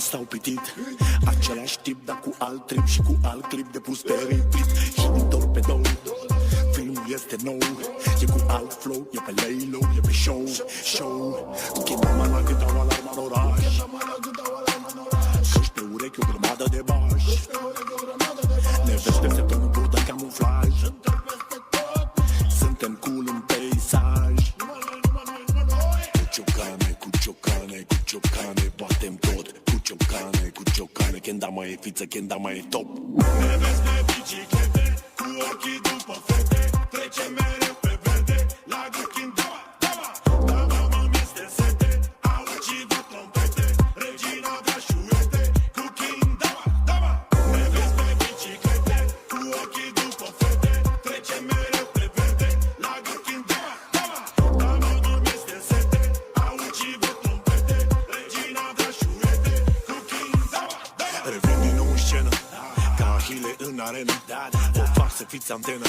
stau pitit. Același tip, dar cu alt trip și cu alt clip de pus pe repeat. Și din torpedou, filmul este nou. E cu alt flow, e pe lay low, e pe show. Chemama la cât au alarma în oraș. Căști pe urechi, o grămadă de baș. Ne vezi peste tot, nu purtă camuflaj. Suntem cool în peisaj. Cu ciocane, batem tot. Cu ciocane, când da mai e fiță, când da mai e top. Ne vezi pe biciclete, cu ochii după fete. Trece mereu pe verde, la gâchin dama mă-mi este sete. Auzi de trompete, regina da șuete. Cu king dama. Ne vezi pe biciclete, cu ochii după fete. Trece mereu pe verde, la gâchin dama mă-mi este sete. Auzi de trompete, regina da șuete. Cu king dama. Revin din nou în scenă, ca Ahile în arenă. O fac să fiți antenă.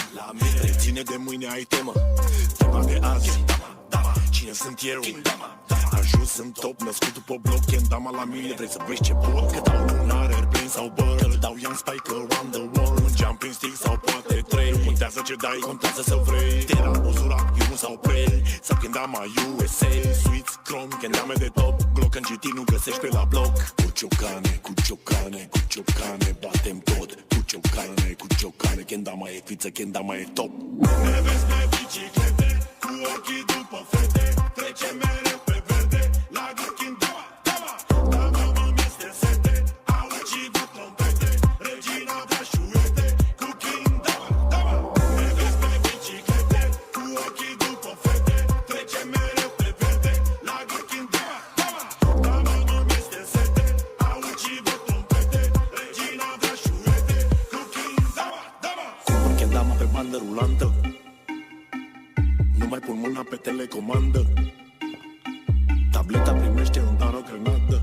Reține de mâine ai temă. Tema de azi, cine sunt eu? Ajuns în top, născut după bloc. Kendama la mine, vrei să vezi ce pot? Că dau lunar, airplane sau băr. Îl dau young spike around the world. Un jumping stick sau poate 3. Nu contează ce dai, contează să vrei. Tera, Ozura, Iunu sau Prey. Sau Kendama USA, Sweets, Chrome. Kendame de top, Glock în GT nu găsești pe la bloc. Cu ciocane, batem tot. Cu ciocane, Kendama e fiță, Kendama e top. Ne vezi pe biciclete, cu ochii după fete. Trece mereu pe verde, la gâchin dama mă-mi este sete. Auzi de trompete, regina da șuete. Cu king dama. Ne vezi pe biciclete, cu ochii după fete. Trece mereu pe verde, la gâchin dama mă-mi este sete. Auzi de trompete, regina da șuete. Cu king dama. Cumpăr Kendama pe bandă rulantă. Nu mai pun mâna pe telecomandă. Tableta primește un dar o grenadă.